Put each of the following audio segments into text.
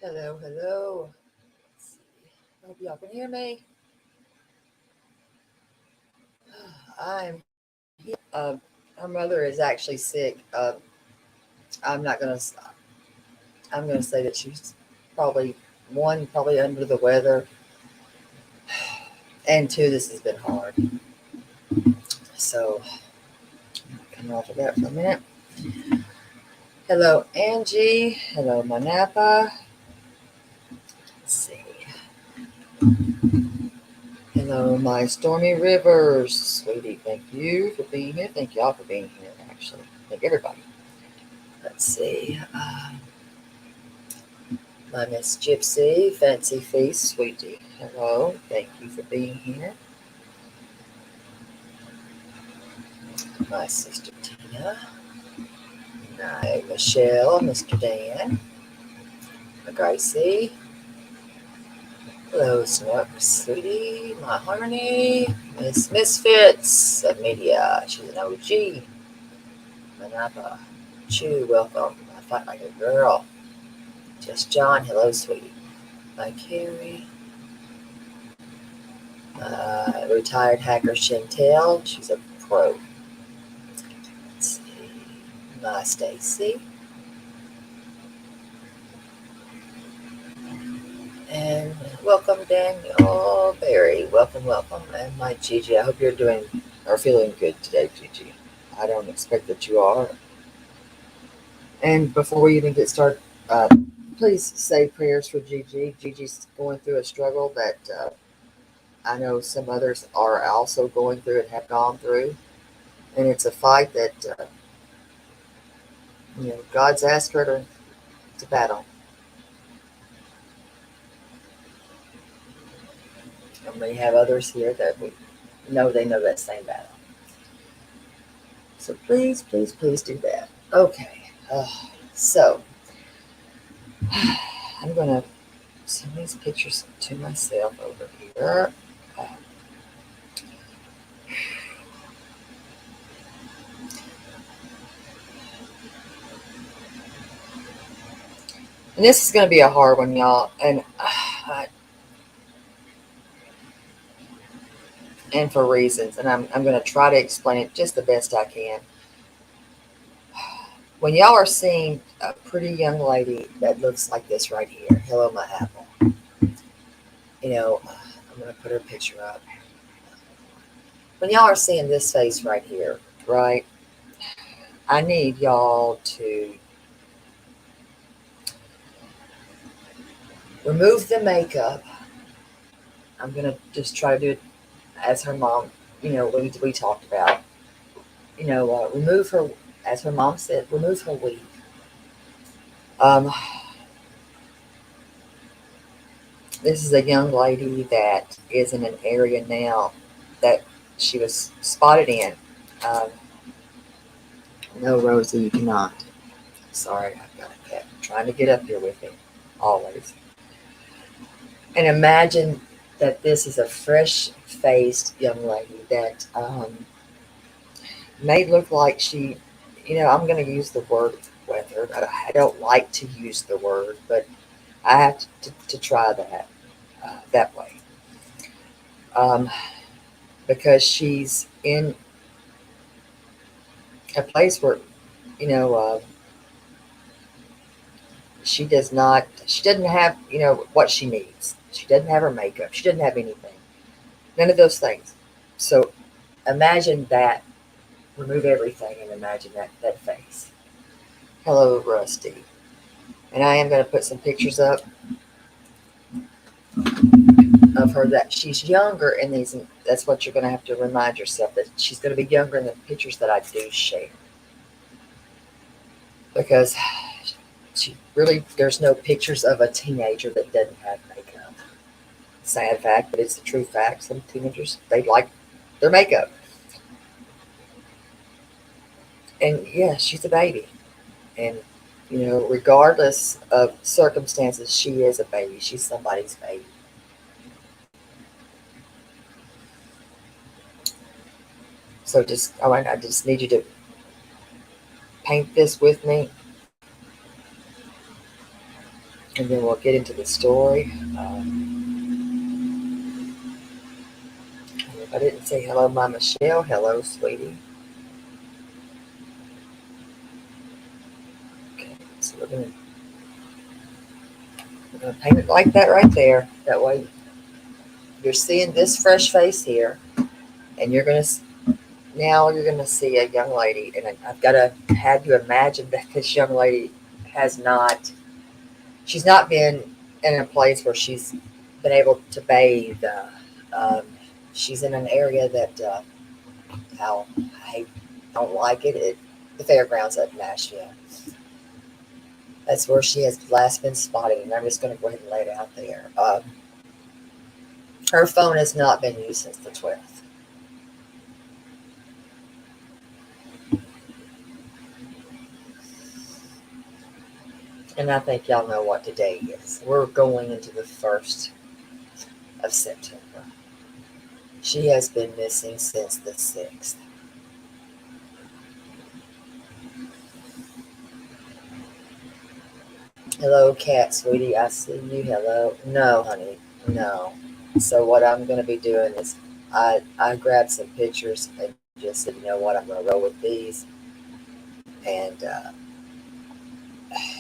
Hello, hello. Let's see. Hope y'all can hear me. I'm here. Her mother is actually sick. I'm not gonna. I'm gonna say that she's probably probably under the weather, and two, this has been hard. So, come off of that for a minute. Hello, Angie. Hello, Manapa. Let's see. Hello, my Stormy Rivers, sweetie. Thank you for being here. Thank y'all for being here. Actually, thank everybody. Let's see. My Miss Gypsy, Fancy Face, sweetie. Hello, thank you for being here. My sister Tina. My Michelle, Mr. Dan. My Gracie. Hello, Snooks, sweetie. My Harmony. Miss Misfits of Media. She's an OG. Manapa. Chew, welcome. I fight like a girl. Just John, hello, sweetie. My Carrie. Retired hacker Chantel. She's a pro. Let's see. My Stacy. And welcome, Daniel Barry. Welcome, welcome. And my Gigi. I hope you're doing or feeling good today, Gigi. I don't expect that you are. And before we even get started, please say prayers for Gigi. Gigi's going through a struggle that I know some others are also going through and have gone through. And it's a fight that, God's asked her to battle. And we have others here that we know they know that same battle. So please, please, please do that. Okay. So I'm going to send these pictures to myself over here. And this is going to be a hard one, y'all. And for reasons. And I'm going to try to explain it just the best I can. When y'all are seeing a pretty young lady that looks like this right here, hello, my apple. I'm going to put her picture up. When y'all are seeing this face right here, right, I need y'all to remove the makeup. I'm going to just try to do it as her mom, we talked about. Remove her, as her mom said, remove her weave. This is a young lady that is in an area now that she was spotted in. Um, no, Rosie, you cannot. Sorry, I've got a cat trying to get up here with me, always. And imagine that this is a fresh-faced young lady that may look like she, I'm going to use the word weathered. I don't like to use the word, but I have to try that way. Because she's in a place where, you know, uh, she doesn't have, what she needs. She doesn't have her makeup. She doesn't have anything. None of those things. So imagine that. Remove everything and imagine that face. Hello, Rusty. And I am going to put some pictures up of her that she's younger in these. And that's what you're going to have to remind yourself, that she's going to be younger in the pictures that I do share. Because there's no pictures of a teenager that doesn't have makeup. Sad fact, but it's the true fact. Some teenagers, they like their makeup. And yeah, she's a baby. And, regardless of circumstances, she is a baby. She's somebody's baby. So I just need you to paint this with me. and then we'll get into the story. If I didn't say hello, my Michelle, hello, sweetie. Okay, so we're gonna paint it like that right there. That way, you're seeing this fresh face here, and now you're gonna see a young lady, and I've got to have you imagine that this young lady has not, she's not been in a place where she's been able to bathe. Um, she's in an area that I don't like it. The fairgrounds at Nashville. That's where she has last been spotted, and I'm just going to go ahead and lay it out there. Her phone has not been used since the 12th. And I think y'all know what today is. We're going into the 1st of September. She has been missing since the 6th. Hello, cat, sweetie. I see you. Hello. No, honey. No. So what I'm going to be doing is I grabbed some pictures and just said, you know what, I'm going to roll with these and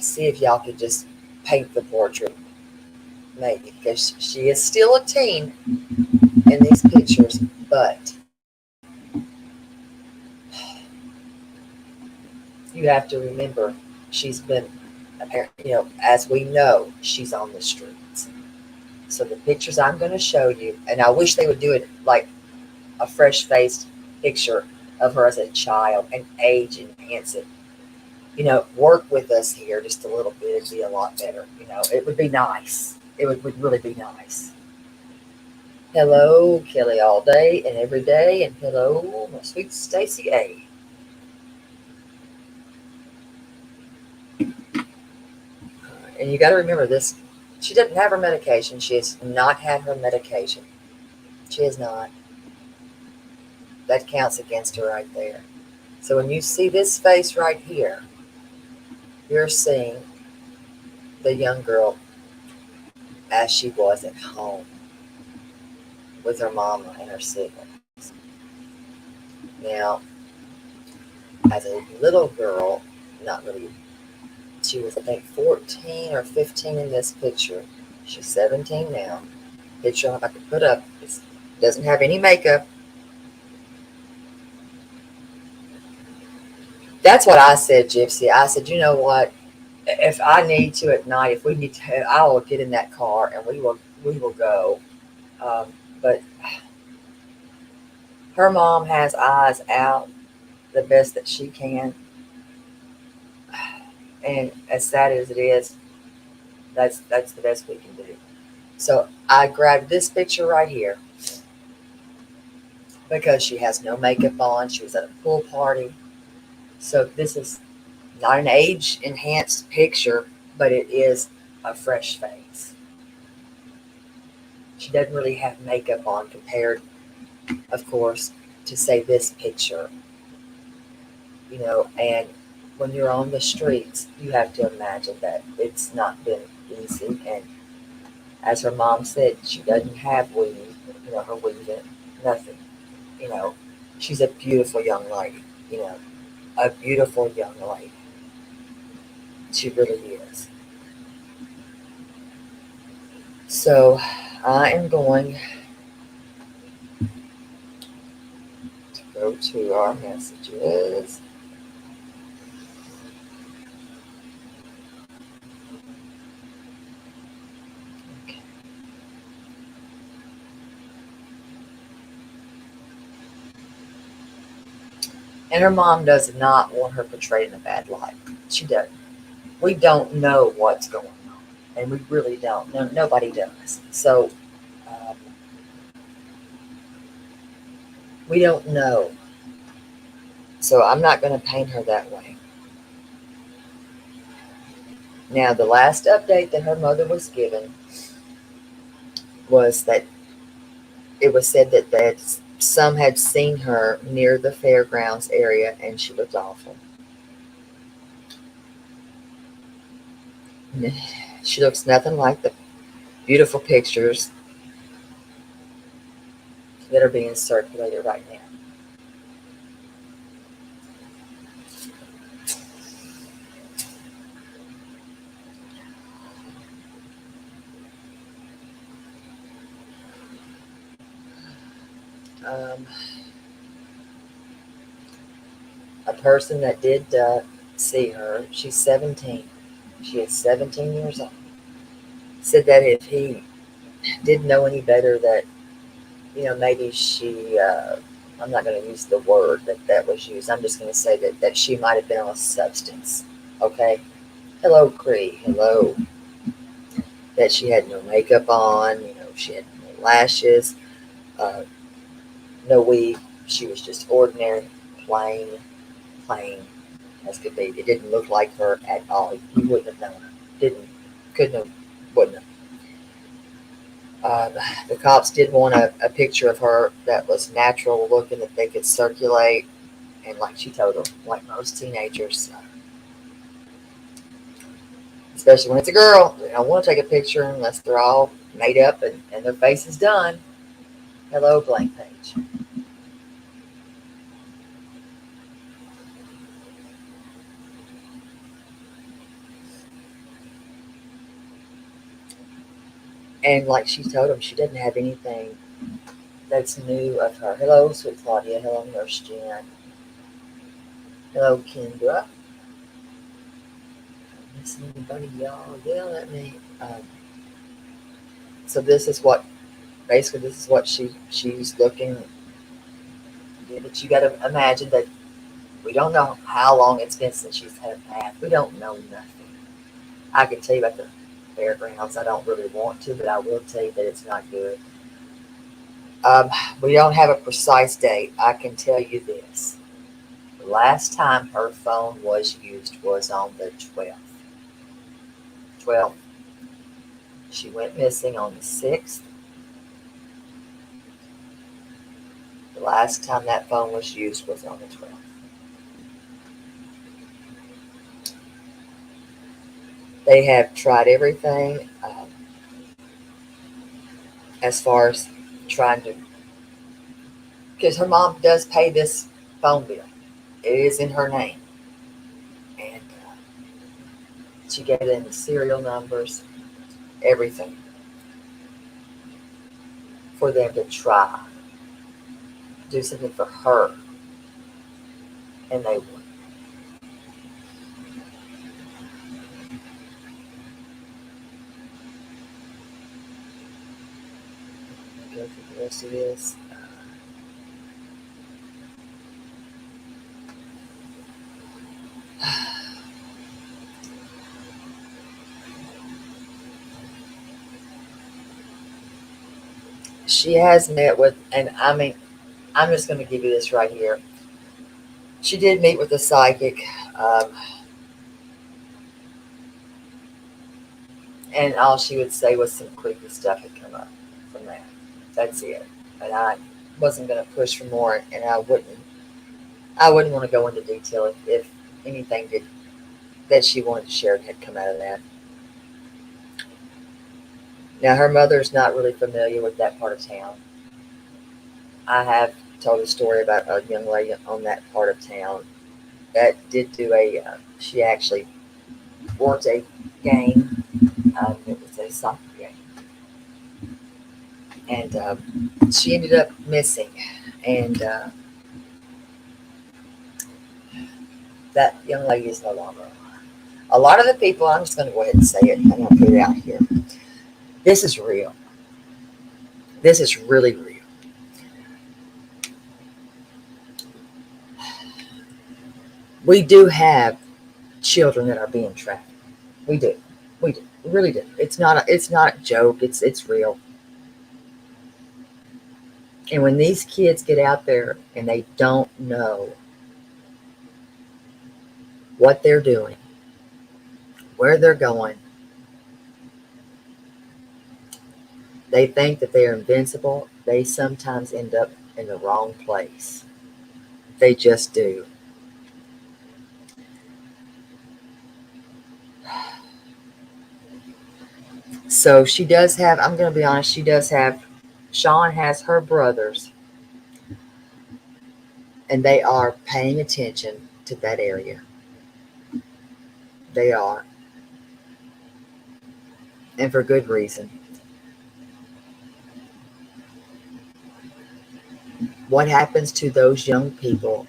see if y'all could just paint the portrait, maybe, because she is still a teen in these pictures, but you have to remember she's been, as we know, she's on the streets. So the pictures I'm going to show you, and I wish they would do it like a fresh-faced picture of her as a child and age enhance it. Work with us here just a little bit. It'd be a lot better. It would be nice. It would really be nice. Hello, Kelly, all day and every day, and hello, my sweet Stacy A. And you got to remember this: she doesn't have her medication. She has not had her medication. She has not. That counts against her right there. So when you see this face right here, you're seeing the young girl as she was at home with her mama and her siblings. Now, as a little girl, not really, she was, I think, 14 or 15 in this picture. She's 17 now. Picture I could put up. It doesn't have any makeup. That's what I said, Gypsy. I said, you know what? If I need to at night, if we need to, I will get in that car and we will go. But her mom has eyes out the best that she can, and as sad as it is, that's the best we can do. So I grabbed this picture right here because she has no makeup on. She was at a pool party. So this is not an age enhanced picture, but it is a fresh face. She doesn't really have makeup on compared, of course, to say this picture. And when you're on the streets, you have to imagine that it's not been easy. And as her mom said, she doesn't have weave, her weave, nothing. You know, she's a beautiful young lady, a beautiful young lady. She really is. So I am going to go to our messages. Okay. And her mom does not want her portrayed in a bad light. She doesn't. We don't know what's going on, and we really don't. No, nobody does. So um, we don't know. So I'm not going to paint her that way. Now, the last update that her mother was given was that it was said that some had seen her near the fairgrounds area and she looked awful. She looks nothing like the beautiful pictures that are being circulated right now. Um, a person that did see her, she's 17. She is 17 years old. Said that if he didn't know any better, that maybe she. I'm not going to use the word that was used. I'm just going to say that she might have been on a substance. Okay. Hello, Cree. Hello. That she had no makeup on. She had no lashes, uh, no weave. She was just ordinary, plain, plain as could be. It didn't look like her at all. You wouldn't have known her. Didn't, couldn't have, wouldn't have. The cops did want a picture of her that was natural looking that they could circulate. And like she told them, like most teenagers, especially when it's a girl, they don't want to take a picture unless they're all made up and their face is done. Hello, blank page. And like she told them, she didn't have anything that's new of her. Hello, sweet Claudia. Hello, Nurse Jen. Hello, Kendra. Missing anybody, y'all? Yell at me. So this is what, basically, this is what she's looking. But you got to imagine that we don't know how long it's been since she's had a bath. We don't know nothing. I can tell you about the fairgrounds. I don't really want to, but I will tell you that it's not good. We don't have a precise date. I can tell you this. The last time her phone was used was on the 12th. 12th. She went missing on the 6th. The last time that phone was used was on the 12th. They have tried everything as far as trying to, because her mom does pay this phone bill. It is in her name. And she gave them the serial numbers, everything, for them to try do something for her, and they would. Go through the rest of this. She has met with, and I mean, I'm just going to give you this right here. She did meet with a psychic, um, and all she would say was some creepy stuff had come up from that. That's it. And I wasn't going to push for more, and I wouldn't. I wouldn't want to go into detail if anything did that she wanted to share had come out of that. Now, her mother's not really familiar with that part of town. I have told a story about a young lady on that part of town that did do she actually worked a game. It was a soccer game. And she ended up missing. And that young lady is no longer alive. A lot of the people, I'm just going to go ahead and say it. I'm going to put it out here. This is real. This is really real. We do have children that are being trafficked. We do. We do. We really do. It's not a joke. It's real. And when these kids get out there and they don't know what they're doing, where they're going, they think that they are invincible. They sometimes end up in the wrong place. They just do. So she does have, I'm going to be honest, she does have, Sean has her brothers, and they are paying attention to that area. They are, and for good reason. What happens to those young people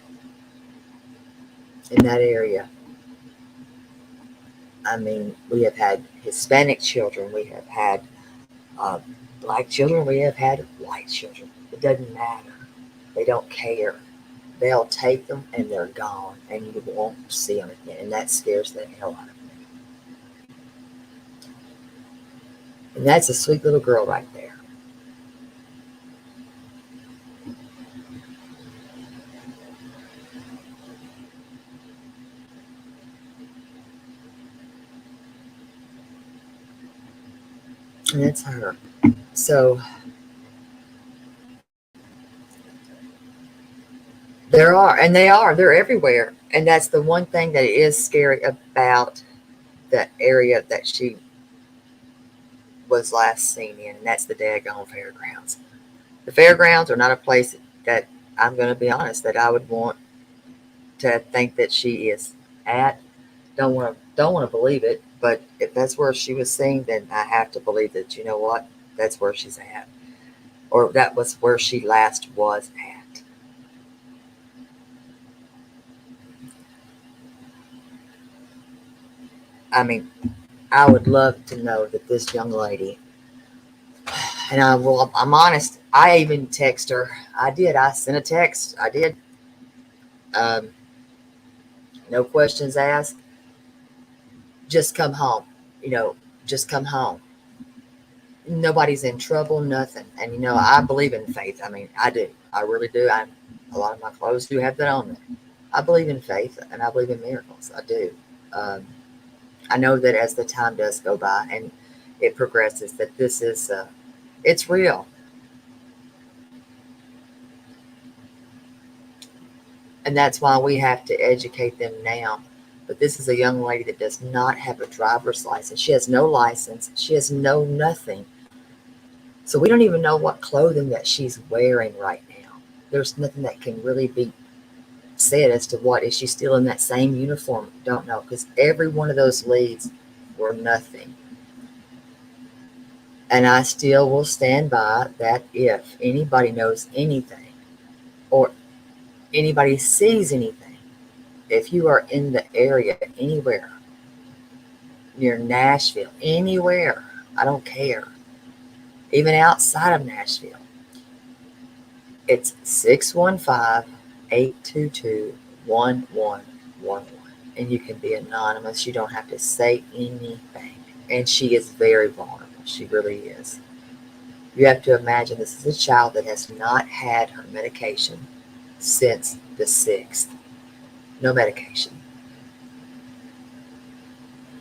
in that area? I mean, we have had Hispanic children, we have had uh, black children, we have had white children. It doesn't matter. They don't care. They'll take them and they're gone, and you won't see them again. And that scares the hell out of me. And that's a sweet little girl right there. And that's her. So there are, and they're everywhere. And that's the one thing that is scary about the area that she was last seen in, and that's the daggone fairgrounds. The fairgrounds are not a place that, I'm going to be honest, that I would want to think that she is at. Don't want to believe it, but if that's where she was seen, then I have to believe that, you know what, that's where she's at, or that was where she last was at. I mean, I would love to know that this young lady, and I'm honest, I even text her. I sent a text. I did. Um, no questions asked. Just come home. You know, just come home. Nobody's in trouble, nothing. And I believe in faith. I mean, I do. I really do. A lot of my clothes do have that on them. I believe in faith and I believe in miracles. I do. Um, I know that as the time does go by and it progresses, that this is, it's real. And that's why we have to educate them now. But this is a young lady that does not have a driver's license. She has no license. She has no nothing. So we don't even know what clothing that she's wearing right now. There's nothing that can really be said as to what. Is she still in that same uniform? Don't know, because every one of those leads were nothing. And I still will stand by that if anybody knows anything or anybody sees anything, if you are in the area anywhere near Nashville, anywhere, I don't care, even outside of Nashville, it's 615-822-1111. And you can be anonymous. You don't have to say anything. And she is very vulnerable. She really is. You have to imagine this is a child that has not had her medication since the 6th. No medication.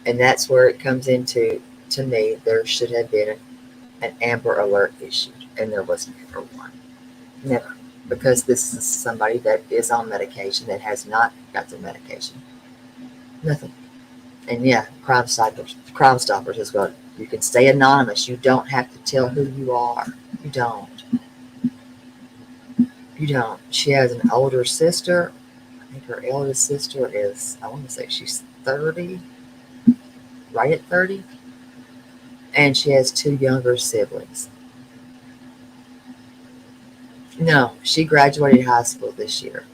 And that's where it comes into, to me, there should have been an Amber Alert issued. And there was never one. Never. Because this is somebody that is on medication that has not got their medication. Nothing. And yeah, Crime Stoppers as well. You can stay anonymous. You don't have to tell who you are. You don't. You don't. She has an older sister. I think her eldest sister is, I want to say she's 30, right at 30. And she has 2 younger siblings. No, she graduated high school this year.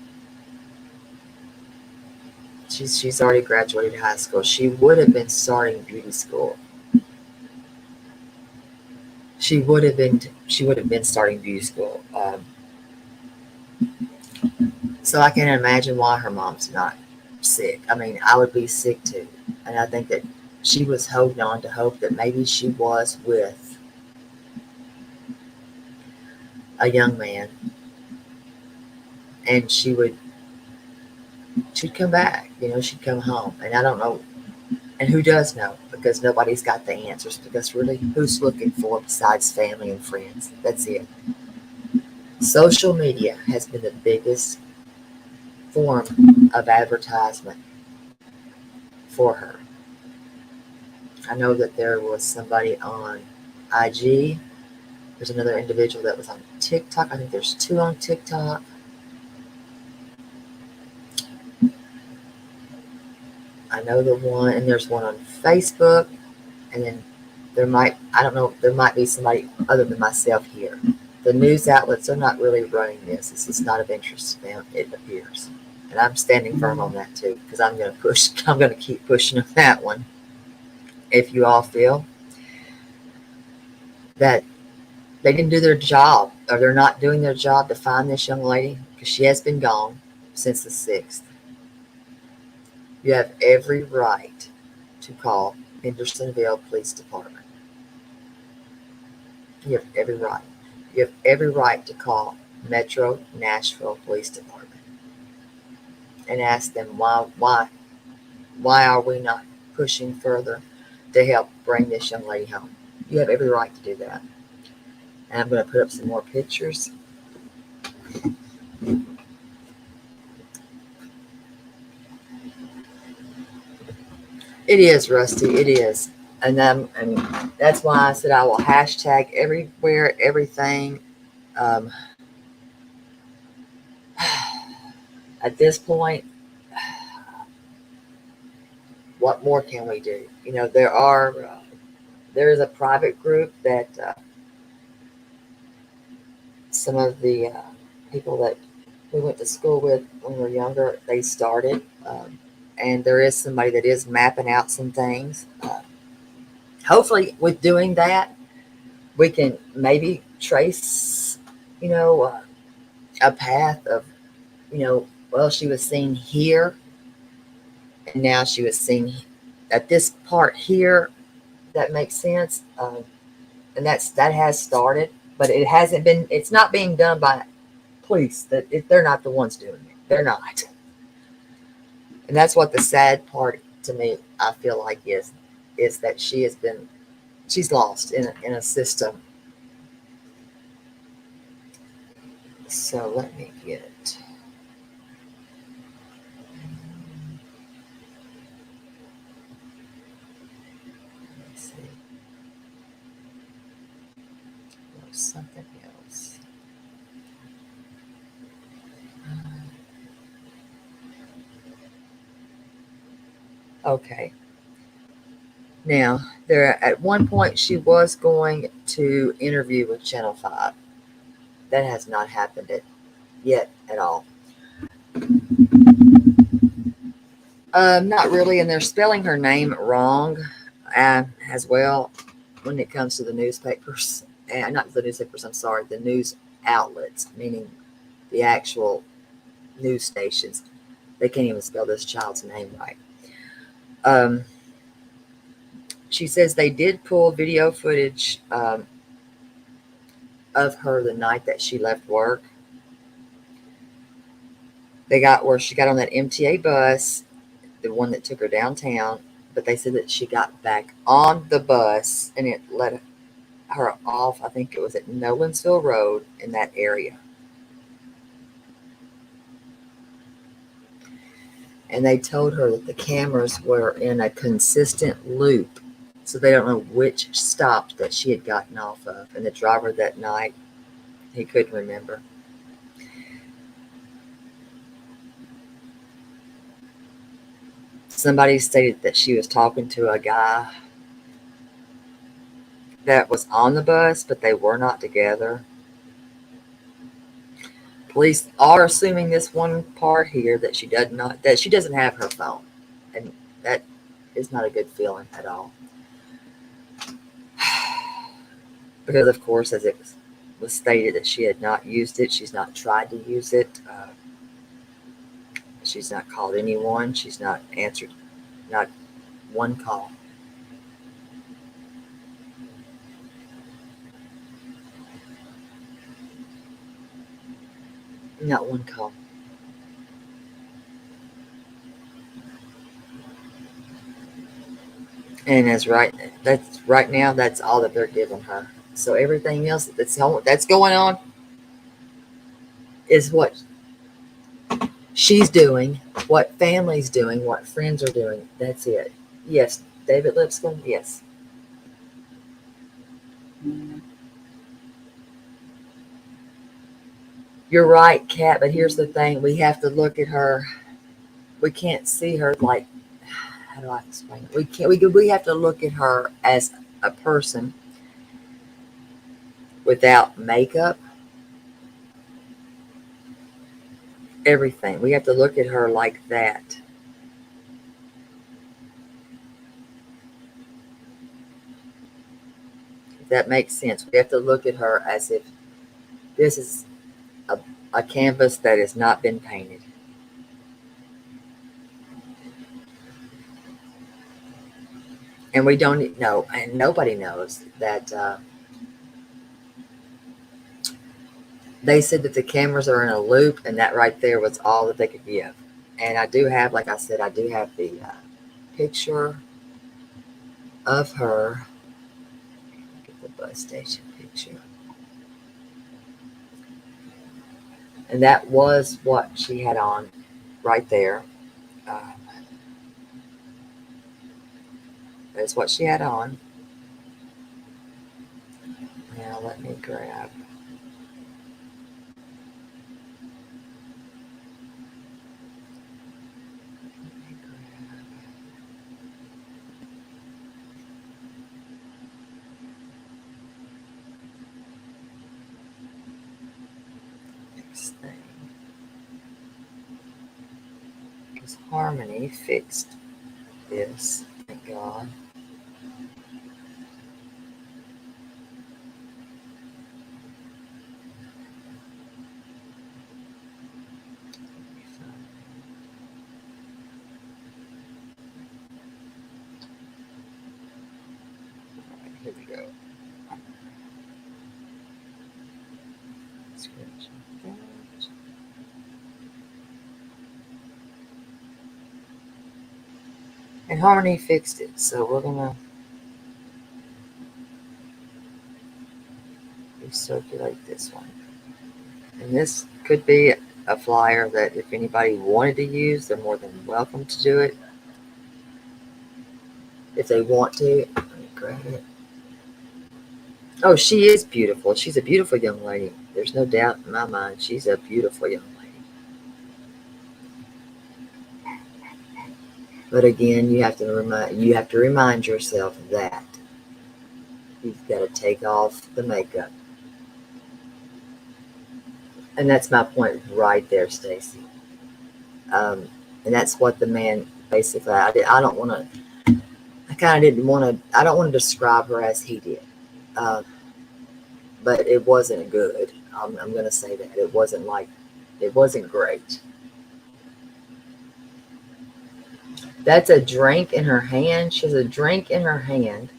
She's already graduated high school. She would have been starting beauty school. She would have been starting beauty school. So I can't imagine why her mom's not sick. I mean, I would be sick too. And I think that she was holding on to hope that maybe she was with a young man and she'd come back, she'd come home. And I don't know, and who does know, because nobody's got the answers, because really, who's looking for besides family and friends? That's it. Social media has been the biggest form of advertisement for her. I know that there was somebody on IG. There's another individual that was on TikTok. I think there's 2 on TikTok. I know the one, and there's one on Facebook, and then I don't know, there might be somebody other than myself here. The news outlets are not really running this. This is not of interest to them, it appears. And I'm standing firm on that too, because I'm going to keep pushing on that one. If you all feel that they didn't do their job, or they're not doing their job to find this young lady, because she has been gone since the 6th, you have every right to call Hendersonville Police Department. You have every right. You have every right to call Metro Nashville Police Department and ask them why are we not pushing further to help bring this young lady home. You have every right to do that. And I'm going to put up some more pictures. It is, Rusty. It is. And that's why I said I will hashtag everywhere, everything. At this point, what more can we do? You know, there is a private group that some of the people that we went to school with when we were younger, they started. And there is somebody that is mapping out some things. Hopefully, with doing that, we can maybe trace, a path of, well, she was seen here, and now she was seen at this part here. That makes sense. And that has started, but it hasn't been. It's not being done by police. They're not the ones doing it. They're not. And that's what the sad part to me, I feel like, is that she's lost in a system. So let me get it. Let's see. There's something else. Okay. Now, at one point she was going to interview with Channel 5. That has not happened yet at all. Not really, and they're spelling her name wrong as well when it comes to the newspapers. And not the newspapers, I'm sorry, the news outlets, meaning the actual news stations. They can't even spell this child's name right. She says they did pull video footage of her the night that she left work. They got where she got on that MTA bus, the one that took her downtown, but they said that she got back on the bus and it let her off. I think it was at Nolensville Road in that area. And they told her that the cameras were in a consistent loop, so they don't know which stop that she had gotten off of. And the driver that night, he couldn't remember. Somebody stated that she was talking to a guy that was on the bus, but they were not together. Police are assuming this one part here that she doesn't have her phone, and that is not a good feeling at all. Because, of course, as it was stated, that she had not used it, she's not tried to use it. She's not called anyone. She's not answered not one call. Not one call. And that's right now, that's all that they're giving her. So everything else that's going on is what she's doing, what family's doing, what friends are doing. That's it. Yes, David Lipscomb, yes. You're right, Kat, but here's the thing. We have to look at her. We can't see her like, how do I explain it? We can't, we have to look at her as a person without makeup, everything. We have to look at her like that. If that makes sense. We have to look at her as if this is a canvas that has not been painted. And we don't know, and nobody knows that they said that the cameras are in a loop, and that right there was all that they could give. And I do have, like I said, I do have the picture of her. Get the bus station picture. And that was what she had on right there. Uh, that's what she had on. Now let me grab. Next thing. Because Harmony fixed this. Thank God. Here we go. And Harmony fixed it, so we're gonna recirculate this one. And this could be a flyer that if anybody wanted to use, they're more than welcome to do it. If they want to, let me grab it. Oh, she is beautiful. She's a beautiful young lady. There's no doubt in my mind. She's a beautiful young lady. But again, you have to remind yourself that you've got to take off the makeup. And that's my point right there, Stacy. And that's what the man basically. I don't want to. I kind of didn't want to. I don't want to describe her as he did. But it wasn't good. I'm going to say that it wasn't great. That's a drink in her hand. She has a drink in her hand.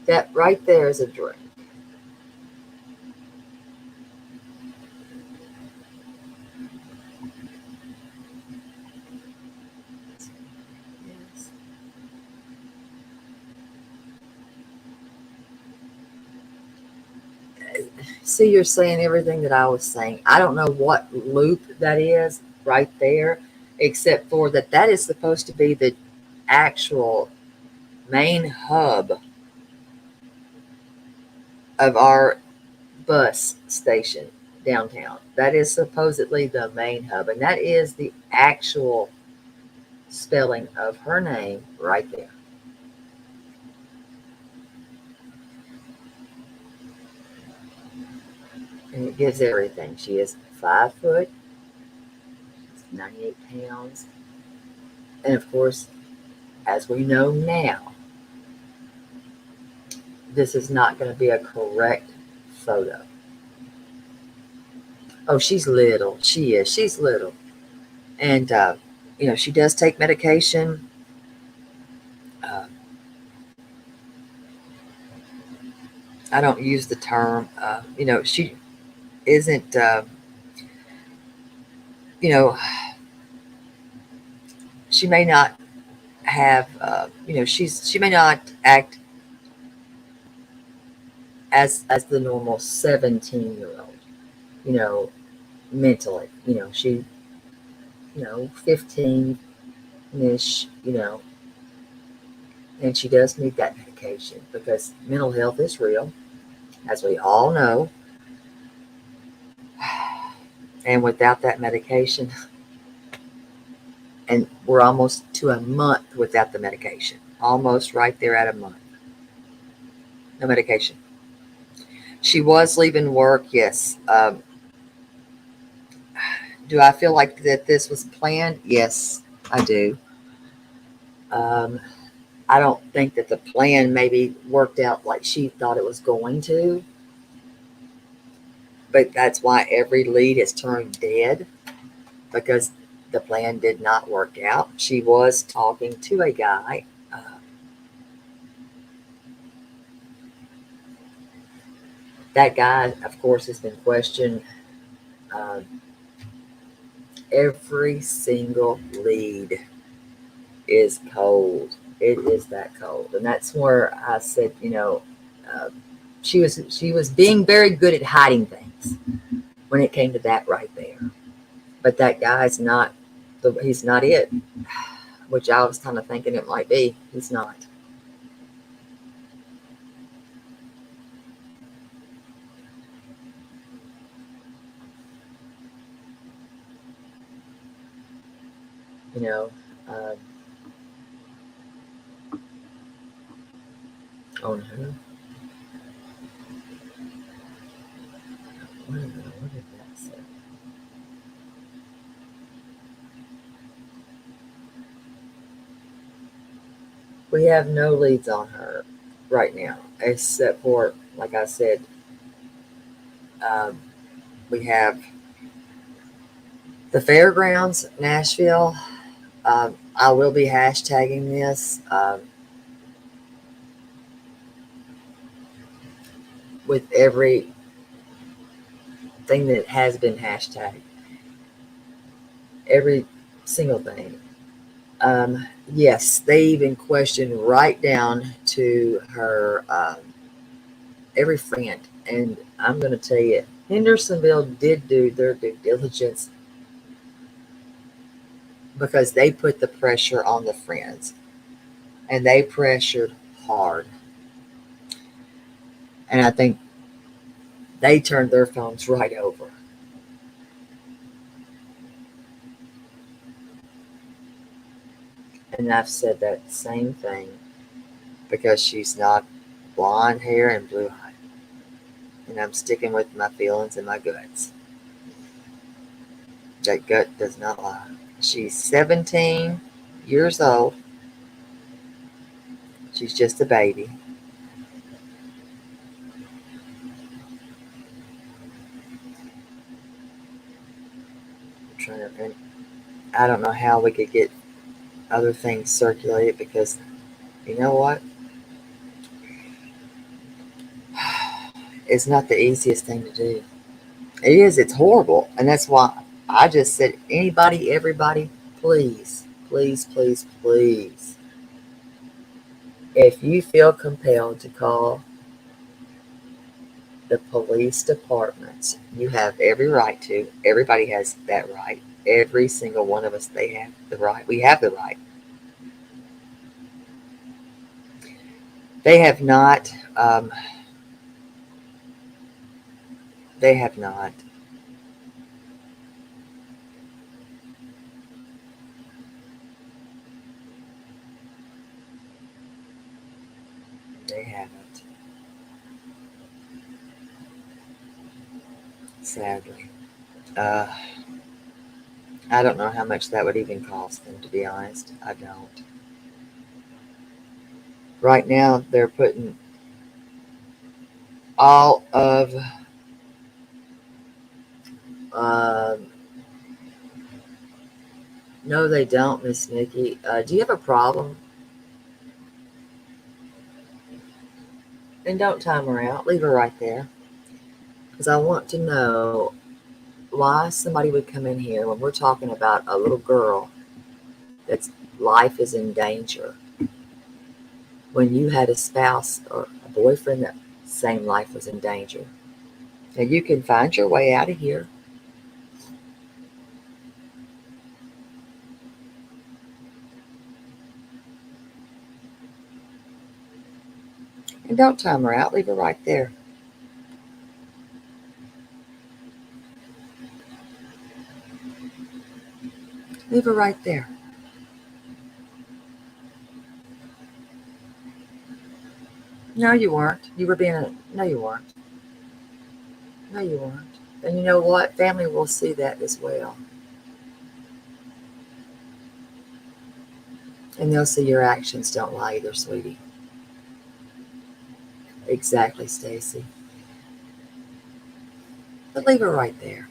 That right there is a drink. See, you're saying everything that I was saying. I don't know what loop that is right there, except for that is supposed to be the actual main hub of our bus station downtown. That is supposedly the main hub, and that is the actual spelling of her name right there. And it gives everything. She is 5 foot, 98 pounds. And of course, as we know now, this is not going to be a correct photo. Oh, she's little. She is. She's little. And, she does take medication. I don't use the term, she isn't, she may not have, she may not act as the normal 17-year-old, you know, mentally. She, 15-ish, and she does need that medication because mental health is real, as we all know. And without that medication, and we're almost to a month without the medication, almost right there at a month. No medication. She was leaving work, yes. Do I feel like that this was planned? Yes, I do. I don't think that the plan maybe worked out like she thought it was going to, but that's why every lead has turned dead, because the plan did not work out. She was talking to a guy. That guy, of course, has been questioned. Um, every single lead is cold. It is that cold, and that's where I said, uh, she was being very good at hiding things when it came to that right there. But that guy's not he's not it, which I was kind of thinking it might be. He's not. You know. Um, oh no. What did that say? We have no leads on her right now, except for, like I said, um, we have the fairgrounds, Nashville. I will be hashtagging this with everything that has been hashtagged, every single thing. Yes, they even questioned right down to her every friend. And I'm going to tell you, Hendersonville did do their due diligence because they put the pressure on the friends, and they pressured hard. And I think they turned their phones right over. And I've said that same thing because she's not blonde hair and blue eyes. And I'm sticking with my feelings and my guts. That gut does not lie. She's 17 years old. She's just a baby. I'm trying to, and I don't know how we could get other things circulated because you know what? It's not the easiest thing to do. It is, it's horrible. And that's why I just said, anybody, everybody, please, please, please, please, if you feel compelled to call the police departments, you have every right to. Everybody has that right. Every single one of us, they have the right. We have the right. They have not. They have not. They haven't. Sadly. Uh, I don't know how much that would even cost them, to be honest. I don't. Right now, they're putting all of. Um, no, they don't, Miss Nikki. Do you have a problem? Then don't time her out. Leave her right there. Because I want to know why somebody would come in here when we're talking about a little girl that's life is in danger. When you had a spouse or a boyfriend, that same life was in danger. Now you can find your way out of here. And don't time her out. Leave her right there. Leave her right there. No, you weren't. You were being a... No, you weren't. No, you weren't. And you know what? Family will see that as well. And they'll see your actions don't lie either, sweetie. Exactly, Stacy. But leave her right there.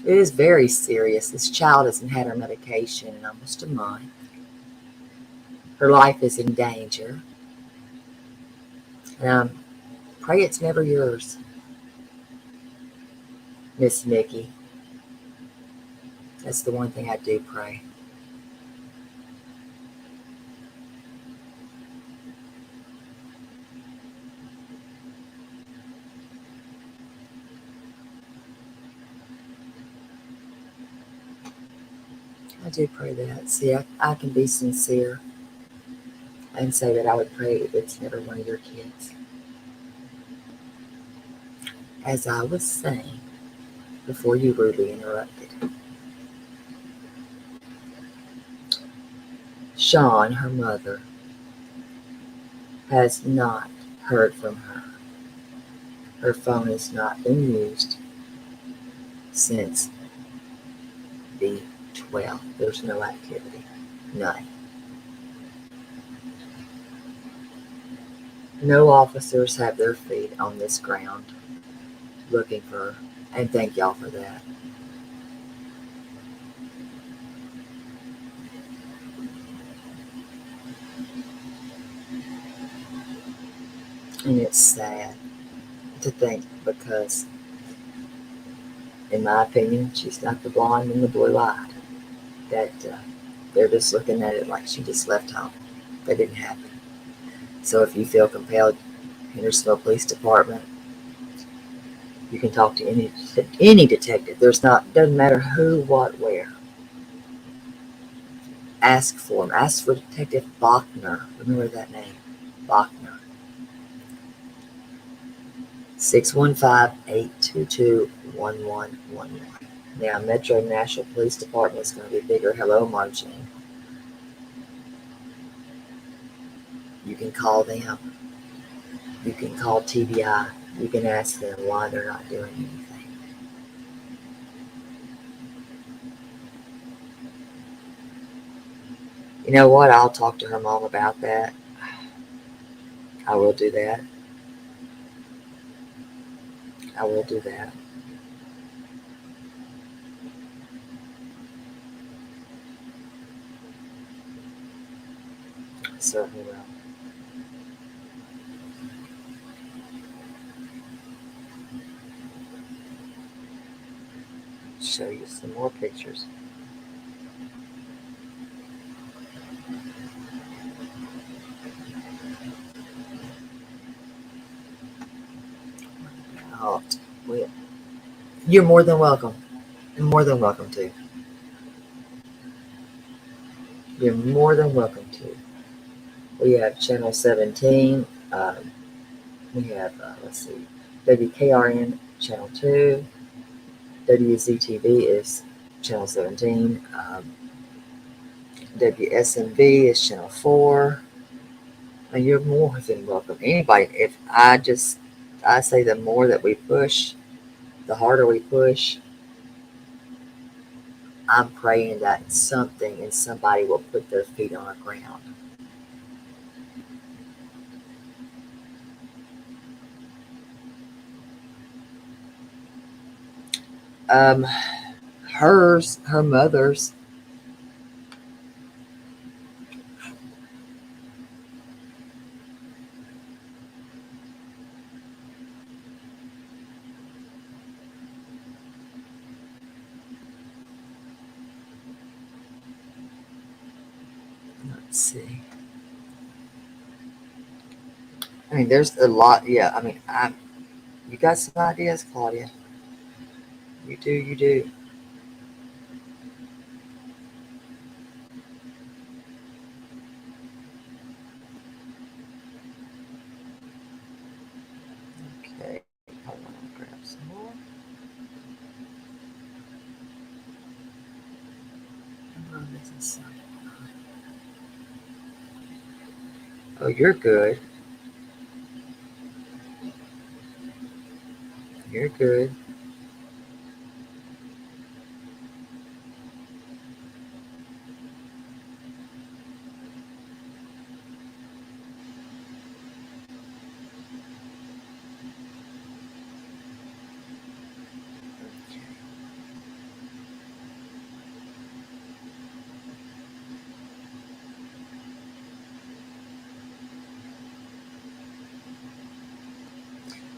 It is very serious. This child hasn't had her medication in almost a month. Her life is in danger. And I pray it's never yours, Miss Nikki. That's the one thing I do pray. I do pray that. See, I can be sincere and say that I would pray if it's never one of your kids. As I was saying before you rudely interrupted, Sean, her mother, has not heard from her. Her phone has not been used since the 12th. There's no activity. None. No officers have their feet on this ground looking for her. And thank y'all for that. And it's sad to think because, in my opinion, she's not the blonde and the blue-eyed. That they're just looking at it like she just left home. That didn't happen. So if you feel compelled, Hendersonville Police Department, you can talk to any detective. Doesn't matter who, what, where. Ask for them. Ask for Detective Bachner. Remember that name, Bachner. 615-822-1111. Now, Metro National Police Department is going to be bigger. Hello, Margene. You can call them. You can call TBI. You can ask them why they're not doing anything. You know what? I'll talk to her mom about that. I will do that. I will do that. I certainly will. Show you some more pictures. Oh, you're more than welcome. You're more than welcome to. You're more than welcome to. We have Channel 17. We have, let's see, WKRN Channel 2. WZTV is Channel 17. WSMV is Channel 4. And you're more than welcome. Anybody, I say the more that we push, the harder we push, I'm praying that something and somebody will put their feet on the ground. Her mother's. Let's see. I mean, there's a lot. Yeah, I mean, you got some ideas, Claudia. You do, you do. Okay, hold on, I'll grab some more. Oh, this is so. Oh, you're good. You're good.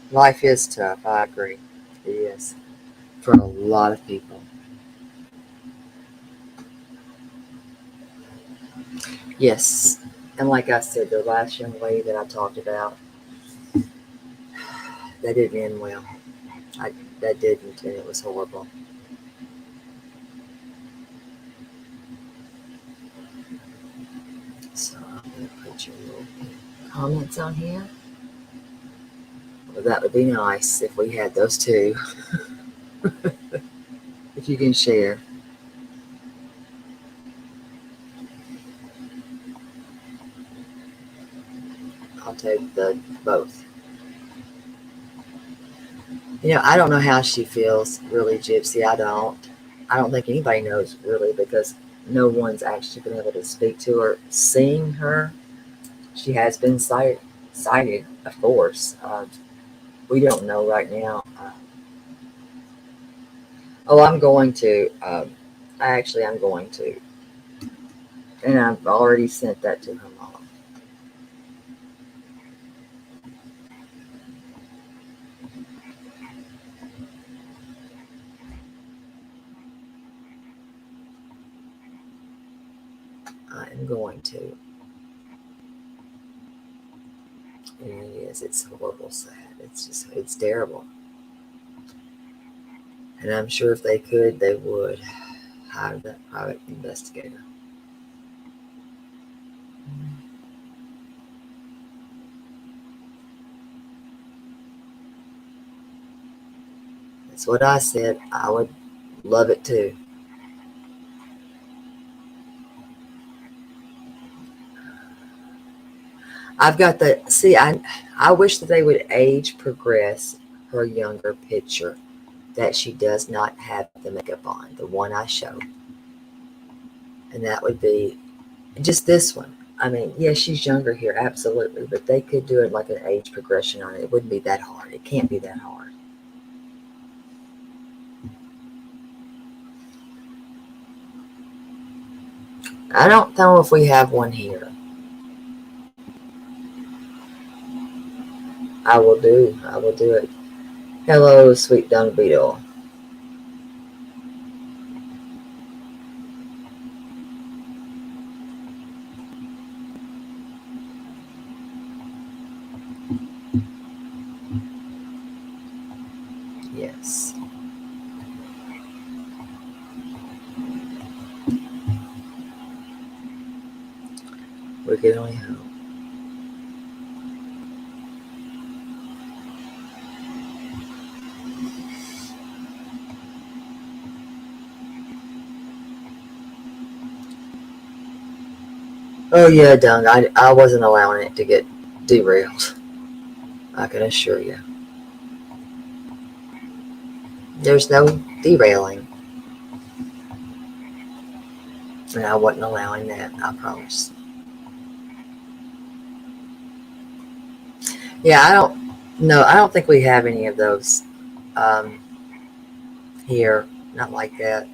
Life is tough. I agree. It is for a lot of people. Yes, and like I said, the last young lady that I talked about, that didn't end well. I that didn't, and it was horrible. So I'm gonna put your little comments on here. Well, that would be nice if we had those two. If you can share, I'll take the both. I don't know how she feels, really, Gypsy. I don't. I don't think anybody knows really because no one's actually been able to speak to her. Seeing her, she has been cited, of course. We don't know right now. Oh, I'm going to. I'm going to, and I've already sent that to her mom. I am going to. And it is. It's horrible, sad. It's terrible. And I'm sure if they could, they would hire that private investigator. That's what I said. I would love it too. I've got the see. I wish that they would age progress her younger picture that she does not have the makeup on, the one I showed, and that would be just this one. I mean, yes, she's younger here, absolutely, but they could do it like an age progression on it. It wouldn't be that hard. It can't be that hard. I don't know if we have one here. I will do. I will do it. Hello, sweet dung beetle. Yes. We can only hope. Oh yeah, dung. I wasn't allowing it to get derailed. I can assure you. There's no derailing. And I wasn't allowing that, I promise. Yeah, I don't think we have any of those um, here. Not like that.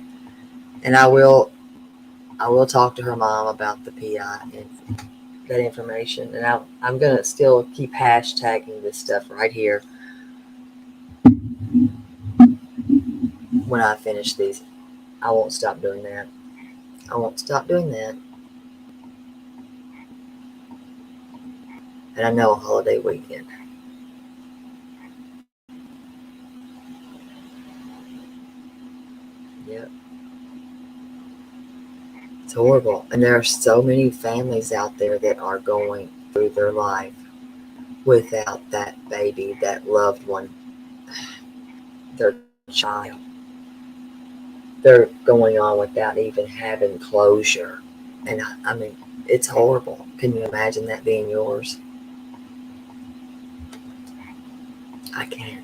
And I will talk to her mom about the PI and that information. And I'm going to still keep hashtagging this stuff right here when I finish these. I won't stop doing that. I won't stop doing that. And I know a holiday weekend. Yep. It's horrible. And there are so many families out there that are going through their life without that baby, that loved one, their child. They're going on without even having closure. And I mean, it's horrible. Can you imagine that being yours? I can't.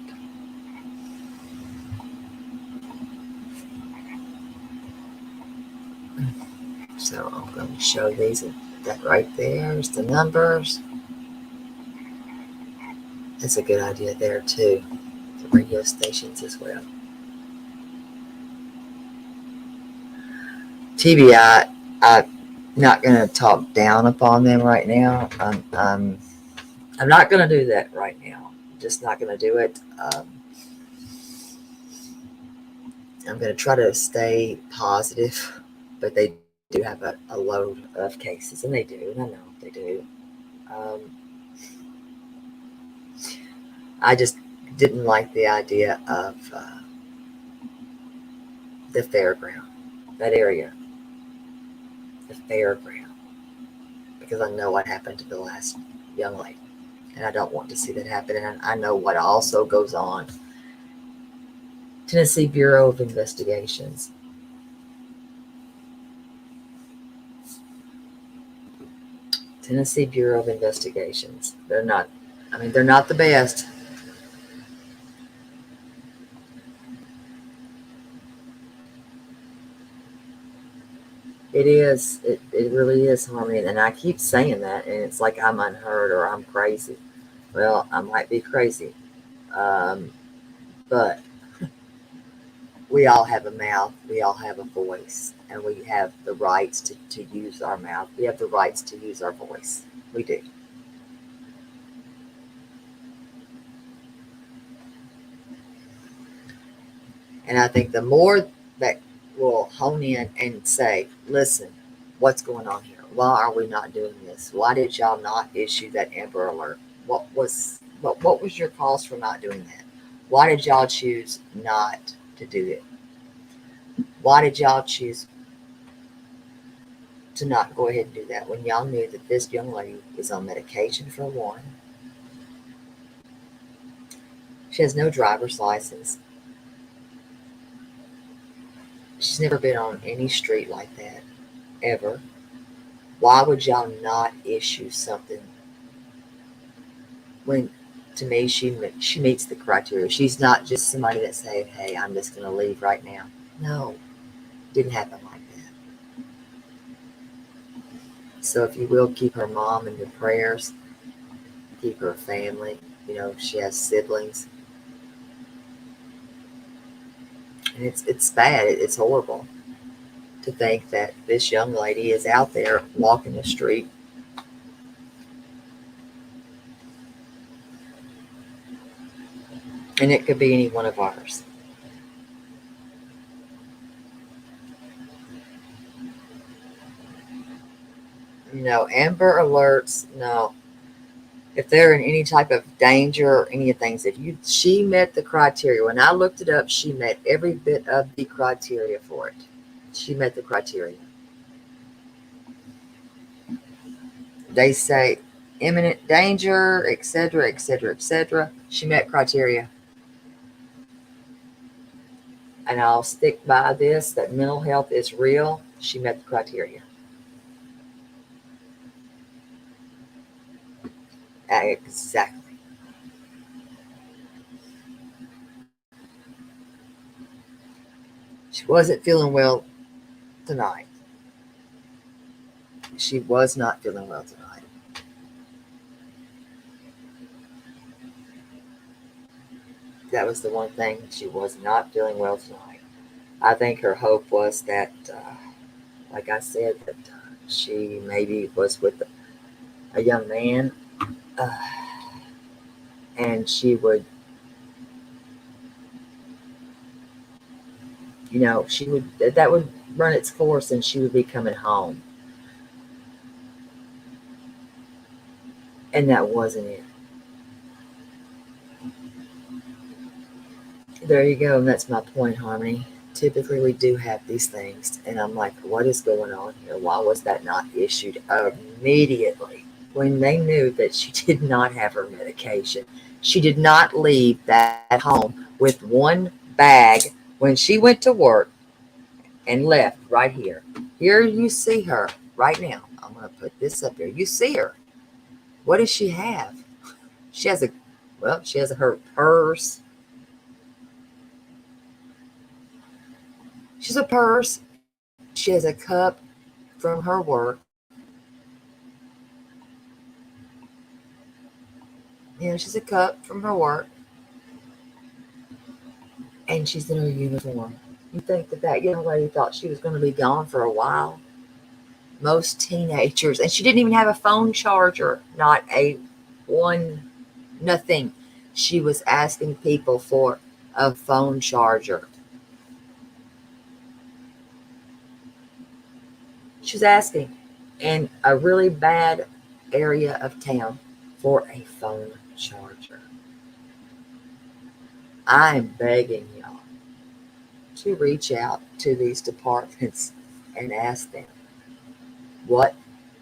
So I'm going to show these. That right there is the numbers. That's a good idea there too. The radio stations as well. TBI, I'm not going to talk down upon them right now. I'm not going to do that right now. Just not going to do it. I'm going to try to stay positive, but they do have a load of cases, and they do, and I know they do. Um, I just didn't like the idea of the fairground, that area, the fairground, because I know what happened to the last young lady, and I don't want to see that happen. And I know what also goes on. Tennessee Bureau of Investigations. Tennessee Bureau of Investigations. They're not, I mean, they're not the best. It is. It really is harming. And I keep saying that, and it's like I'm unheard or I'm crazy. Well, I might be crazy. Um, but we all have a mouth. We all have a voice. And we have the rights to use our mouth. We have the rights to use our voice. We do. And I think the more that will hone in and say, listen, what's going on here? Why are we not doing this? Why did y'all not issue that Amber Alert? What was your cause for not doing that? Why did y'all choose not to do it? Why did y'all choose to not go ahead and do that when y'all knew that this young lady is on medication for one? She has no driver's license. She's never been on any street like that, ever. Why would y'all not issue something when, to me, she meets the criteria? She's not just somebody that said, hey, I'm just going to leave right now. No, didn't happen like that. So if you will, keep her mom in your prayers, keep her family. You know, she has siblings. And it's bad. It's horrible to think that this young lady is out there walking the street. And it could be any one of ours. No, Amber Alerts, no. If they're in any type of danger or any of things, she met the criteria. When I looked it up, she met every bit of the criteria for it. She met the criteria. They say imminent danger, etc., etc., etc. She met criteria. And I'll stick by this, that mental health is real. She met the criteria. Exactly. She wasn't feeling well tonight. She was not feeling well tonight. That was the one thing. She was not feeling well tonight. I think her hope was that, like I said, that she maybe was with a young man, uh, and she would, she would, that would run its course, and, she would be coming home. And that wasn't it. There you go. And that's my point, Harmony. Typically, we do have these things. And I'm like, what is going on here? Why was that not issued immediately when they knew that she did not have her medication? She did not leave that home with one bag when she went to work and left right here. Here you see her right now. I'm going to put this up here. You see her. What does she have? She has her purse. She's a purse. She has a cup from her work. She's a cup from her work. And she's in her uniform. You think that young lady thought she was going to be gone for a while? Most teenagers. And she didn't even have a phone charger. Not a one, nothing. She was asking people for a phone charger. She was asking in a really bad area of town for a phone charger. I'm begging y'all to reach out to these departments and ask them, what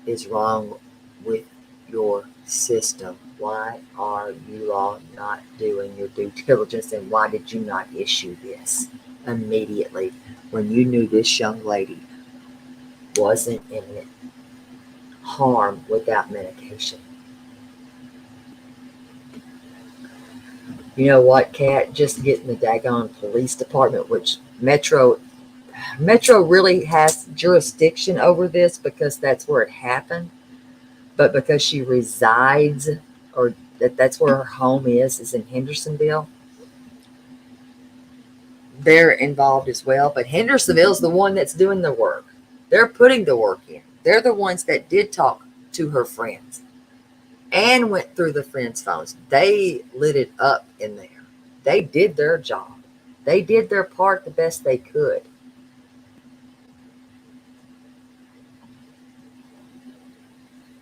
is wrong with your system? Why are you all not doing your due diligence, and why did you not issue this immediately when you knew this young lady wasn't in harm without medication? You know what, Kat? Just getting the daggone police department, which Metro really has jurisdiction over this because that's where it happened. But because she resides, or that's where her home is in Hendersonville, they're involved as well. But Hendersonville's the one that's doing the work. They're putting the work in. They're the ones that did talk to her friends and went through the friends' phones. They lit it up in there. They did their job. They did their part the best they could.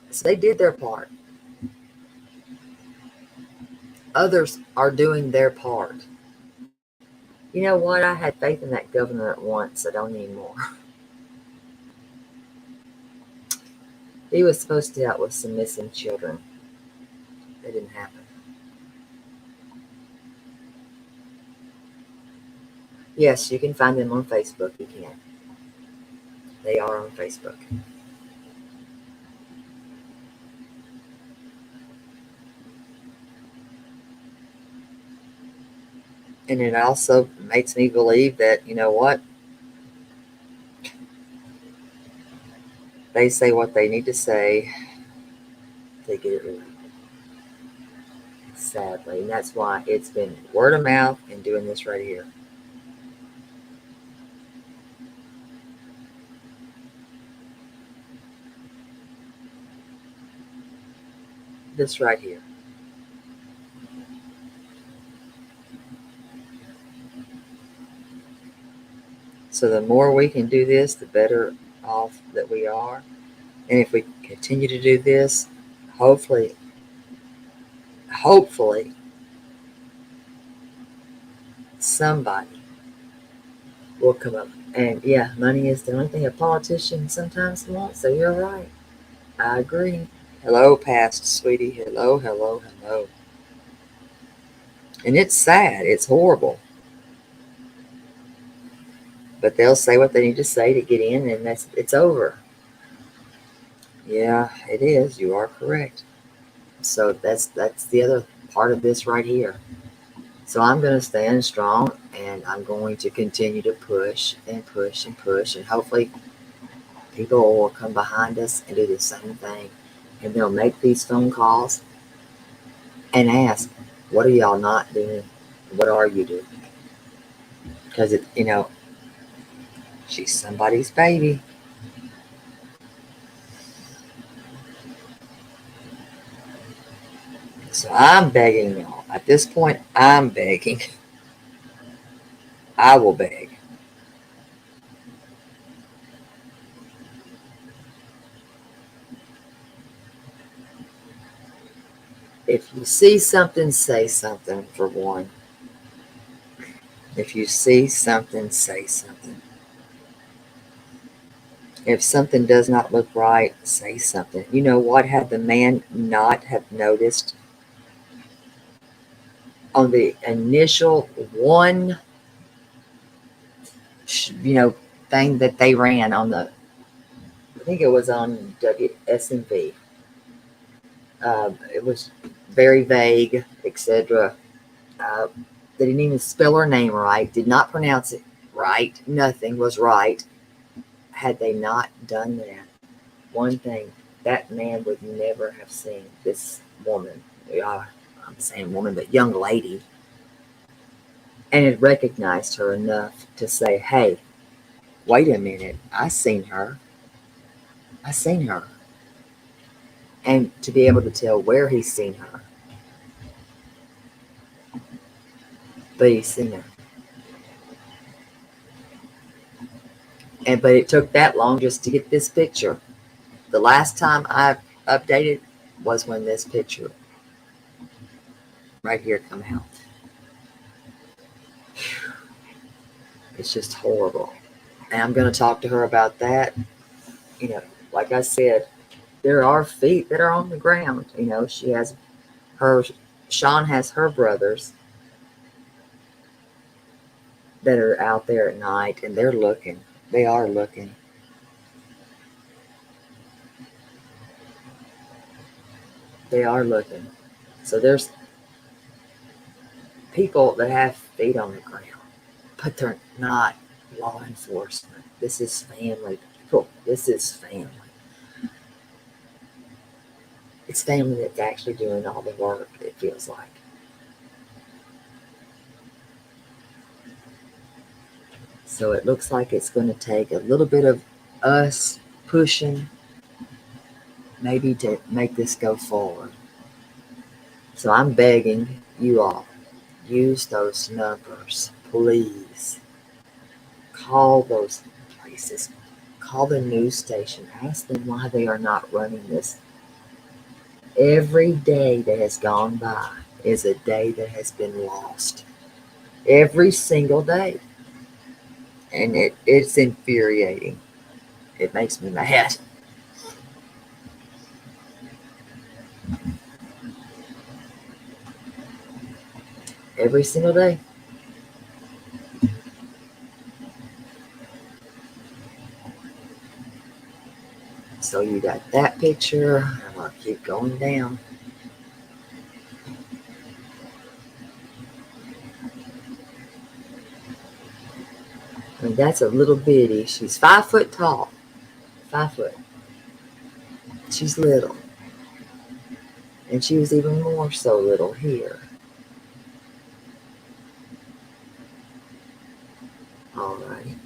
So they did their part. Others are doing their part. You know what? I had faith in that governor at once. I don't anymore. He was supposed to deal with some missing children. It didn't happen. Yes, you can find them on Facebook. You can. They are on Facebook. And it also makes me believe that, you know what? They say what they need to say. They get it right. Sadly. And that's why it's been word of mouth and doing this right here. This right here. So the more we can do this, the better off that we are. And if we continue to do this, hopefully, somebody will come up. And yeah, money is the only thing a politician sometimes wants. So you're right. I agree. Hello, past sweetie. Hello, hello, hello. And it's sad. It's horrible. But they'll say what they need to say to get in, and it's over. Yeah, it is. You are correct. So that's the other part of this right here. So I'm going to stand strong, and I'm going to continue to push and push and push, and hopefully people will come behind us and do the same thing, and they'll make these phone calls and ask, what are y'all not doing? What are you doing? Because she's somebody's baby. So I'm begging y'all. At this point, I'm begging. I will beg. If you see something, say something, for one. If you see something, say something. If something does not look right, say something. You know what? Had the man not have noticed on the initial one, thing that they ran on the, I think it was on WSMV. It was very vague, etc. They didn't even spell her name right, did not pronounce it right, nothing was right. Had they not done that, one thing, that man would never have seen this woman. I'm saying woman, but young lady, and had recognized her enough to say, hey, wait a minute, I seen her. I seen her. And to be able to tell where he's seen her. But he's seen her. But it took that long just to get this picture. The last time I updated was when this picture right here come out. It's just horrible. And I'm going to talk to her about that. Like I said, there are feet that are on the ground. Sean has her brothers that are out there at night, and they're looking. They are looking. They are looking. So there's people that have feet on the ground, but they're not law enforcement. This is family people. This is family. It's family that's actually doing all the work, it feels like. So it looks like it's going to take a little bit of us pushing, maybe, to make this go forward. So I'm begging you all, use those numbers, please. Call those places. Call the news station. Ask them why they are not running this. Every day that has gone by is a day that has been lost. Every single day. And it's infuriating. It makes me mad. Every single day. So you got that picture. I'm going to keep going down. I mean, that's a little bitty. She's 5 foot tall. 5 foot. She's little. And she was even more so little here. All right.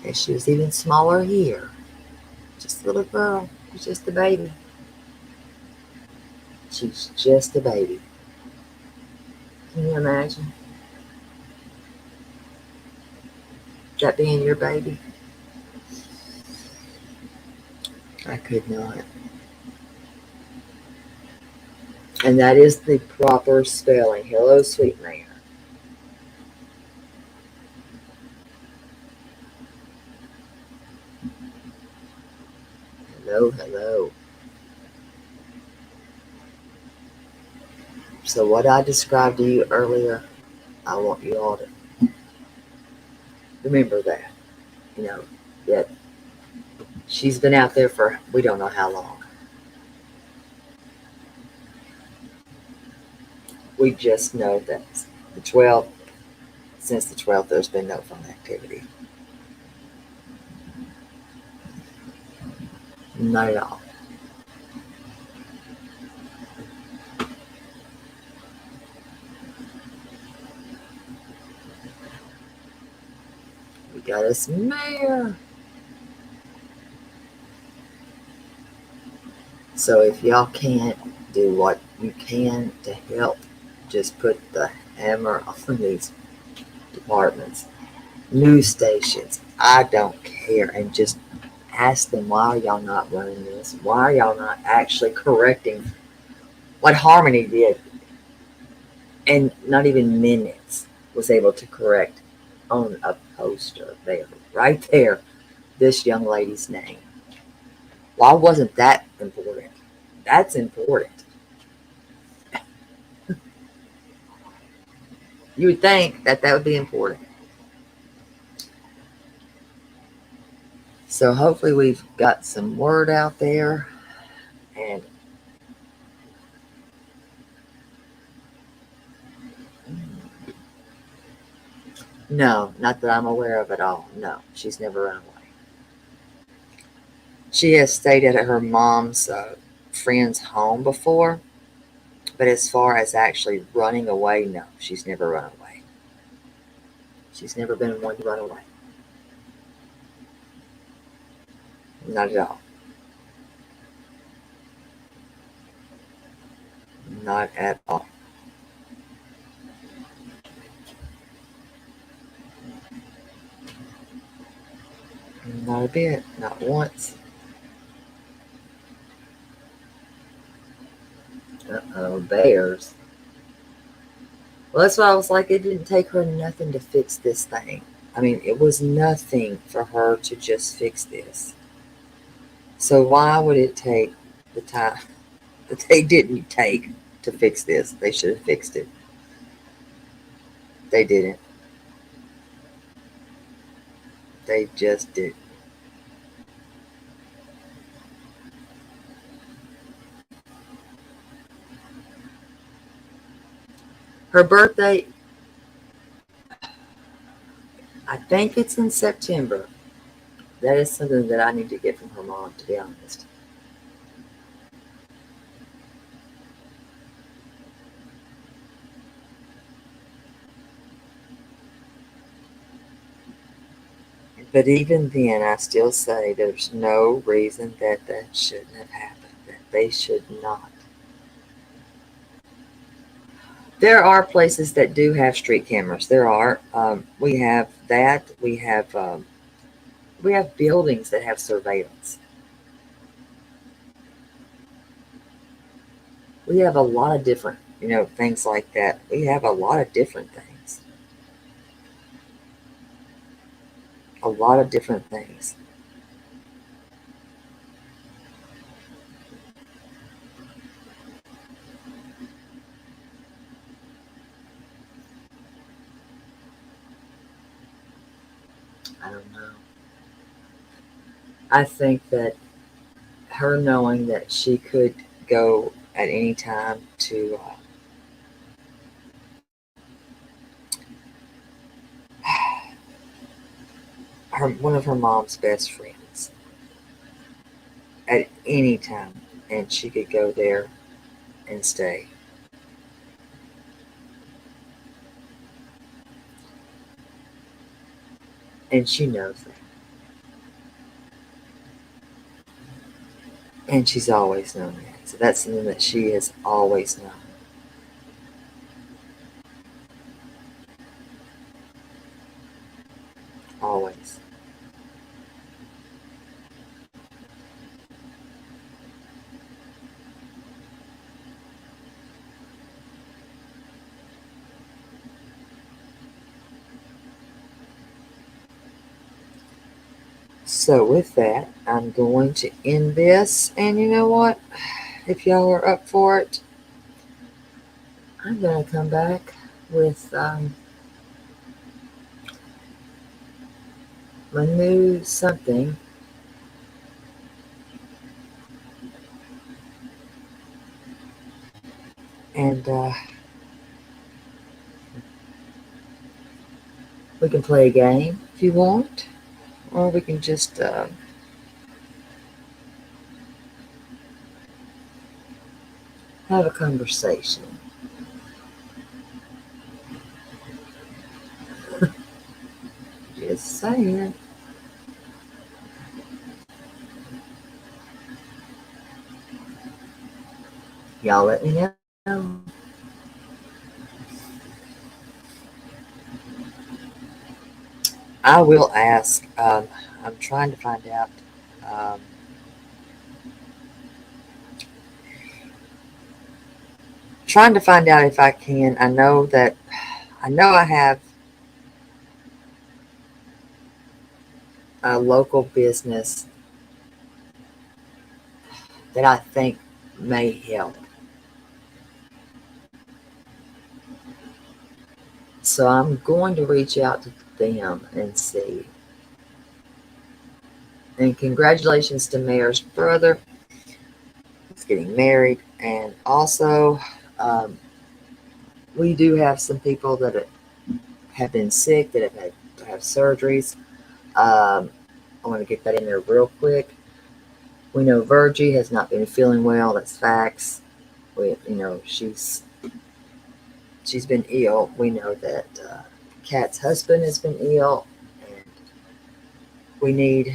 And she was even smaller here. Just a little girl. She's just a baby. She's just a baby. Can you imagine that being your baby? I could not. And that is the proper spelling. Hello, sweet man. Hello, hello. So what I described to you earlier, I want you all to remember that. That she's been out there for we don't know how long. We just know that since the 12th, there's been no phone activity. Not at all. We got us mayor. So if y'all can't do what you can to help, just put the hammer on these departments, news stations, I don't care, and just ask them, why are y'all not running this? Why are y'all not actually correcting what Harmony did, and not even minutes was able to correct on a poster there, right there, this young lady's name. Why wasn't that important? That's important. You would think that that would be important. So hopefully we've got some word out there. And no, not that I'm aware of at all. No, she's never run away. She has stayed at her mom's friend's home before, but as far as actually running away, no, she's never run away. She's never been one to run away. Not at all. Not at all. Not a bit. Not once. Uh-oh, bears. Well, that's why I was like, it didn't take her nothing to fix this thing. I mean, it was nothing for her to just fix this. So why would it take the time that they didn't take to fix this? They should have fixed it. They didn't. They just did. Her birthday, I think it's in September. That is something that I need to get from her mom, to be honest. But even then, I still say there's no reason that that shouldn't have happened, that they should not. There are places that do have street cameras. There are. We have that. We have buildings that have surveillance. We have a lot of different, things like that. We have a lot of different things. A lot of different things. I don't know. I think that her knowing that she could go at any time to her one of her mom's best friends at any time, and she could go there and stay. And she knows that. And she's always known that. So that's something that she has always known. Always. So with that, I'm going to end this. And you know what? If y'all are up for it, I'm going to come back with my new something. And we can play a game if you want, or we can just have a conversation. Just saying. Y'all let me know. I will ask. I'm trying to find out. Um, trying to find out if I can. I know I have a local business that I think may help. So I'm going to reach out to them and see. And congratulations to Mayor's brother. He's getting married. And also, um, we do have some people that have been sick, that have had to have surgeries. I want to get that in there real quick. We know Virgie has not been feeling well. That's facts. She's been ill. We know that Kat's husband has been ill, and we need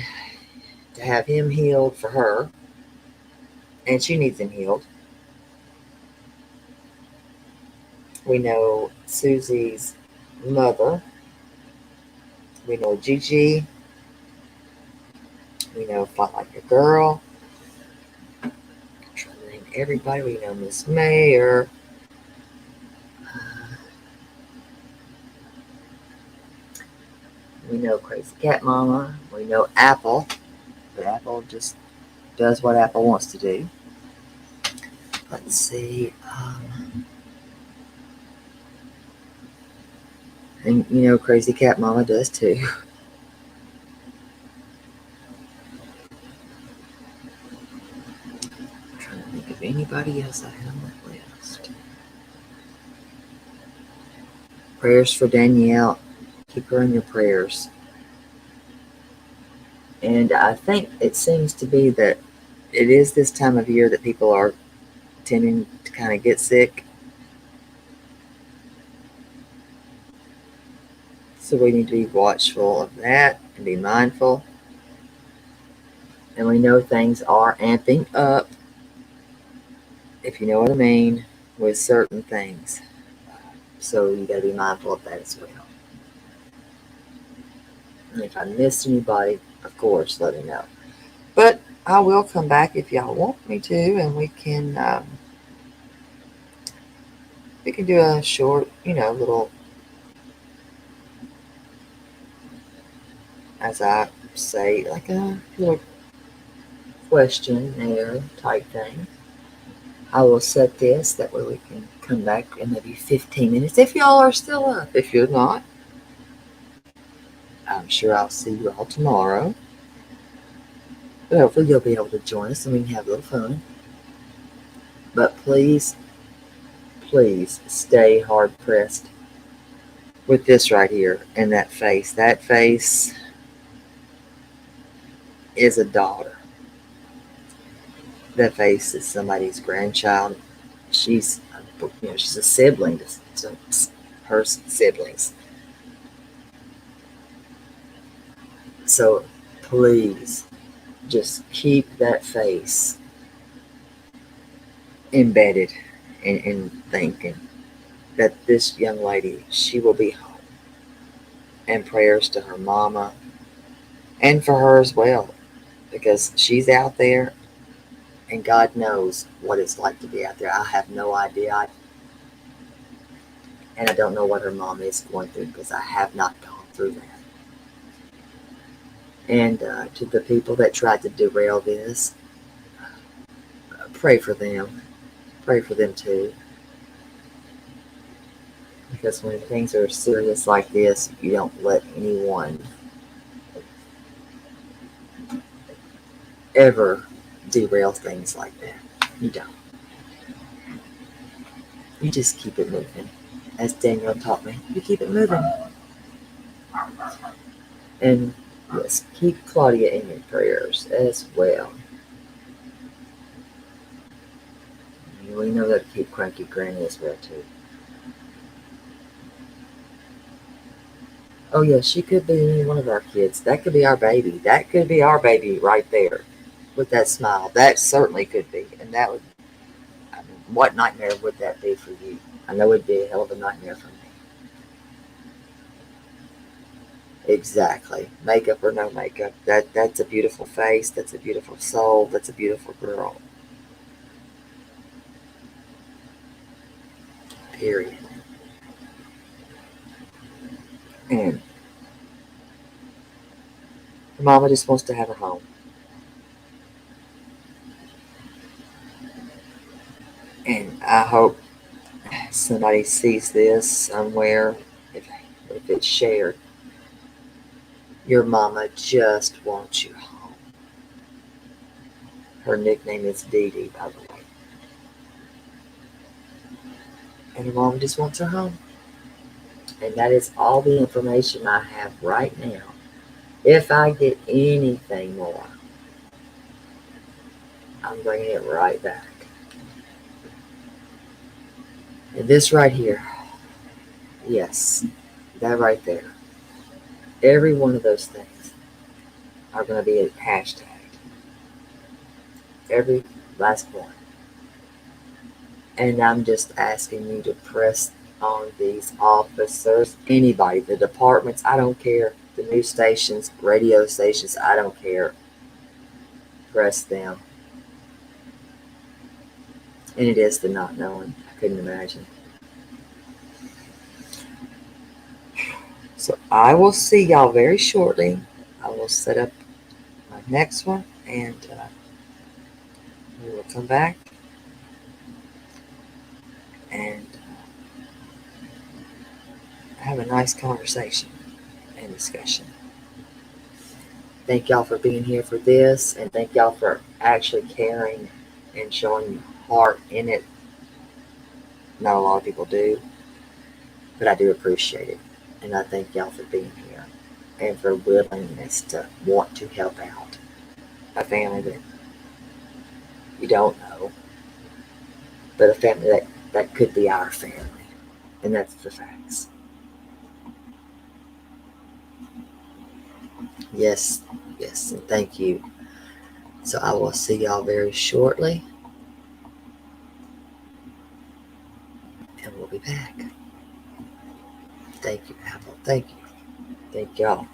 to have him healed for her, and she needs him healed. We know Susie's mother. We know Gigi. We know Fought Like a Girl. I'm trying to name everybody. We know Miss Mayor. We know Crazy Cat Mama. We know Apple. But Apple just does what Apple wants to do. Let's see. And Crazy Cat Mama does too. I'm trying to think of anybody else I have on that list. Prayers for Danielle. Keep her in your prayers. And I think it seems to be that it is this time of year that people are tending to kind of get sick. So we need to be watchful of that and be mindful. And we know things are amping up, if you know what I mean, with certain things. So you got to be mindful of that as well. And if I missed anybody, of course, let me know. But I will come back if y'all want me to, and we can do a short, little, as I say, like a little questionnaire type thing. I will set this, that way we can come back in maybe 15 minutes if y'all are still up. If you're not, I'm sure I'll see you all tomorrow. But hopefully you'll be able to join us and we can have a little fun. But please, please stay hard pressed with this right here and that face. That face is a daughter. That face is somebody's grandchild. She's she's a sibling to her siblings. So please just keep that face embedded in thinking that this young lady, she will be home. And prayers to her mama and for her as well, because she's out there and God knows what it's like to be out there. I have no idea. And I don't know what her mom is going through because I have not gone through that. And to the people that tried to derail this, pray for them. Pray for them too. Because when things are serious like this, you don't let anyone ever derail things like that. You don't. You just keep it moving. As Daniel taught me, you keep it moving. And yes, keep Claudia in your prayers as well. We know that to keep Cranky Granny as well too. Oh yeah, she could be any one of our kids. That could be our baby. That could be our baby right there with that smile. That certainly could be. And that would, I mean, what nightmare would that be for you? I know it'd be a hell of a nightmare for me. Exactly. Makeup or no makeup. That's a beautiful face. That's a beautiful soul. That's a beautiful girl. period. And Mama just wants to have a home. And I hope somebody sees this somewhere, if it's shared. Your mama just wants you home. Her nickname is Dee Dee, by the way. And her mama just wants her home. And that is all the information I have right now. If I get anything more, I'm bringing it right back. And this right here, yes, that right there, every one of those things are going to be a hashtag. Every last one. And I'm just asking you to press on these officers, anybody, the departments, I don't care, the news stations, radio stations, I don't care. Press them. And it is the not knowing. I couldn't imagine. So I will see y'all very shortly. I will set up my next one, and we will come back and have a nice conversation and discussion. Thank y'all for being here for this, and thank y'all for actually caring and showing heart in it. Not a lot of people do, but I do appreciate it. And I thank y'all for being here and for willingness to want to help out a family that you don't know, but a family that could be our family. And that's the facts. Yes, yes, and thank you. So I will see y'all very shortly, and we'll be back. Thank you, Apple. Thank you. Thank y'all.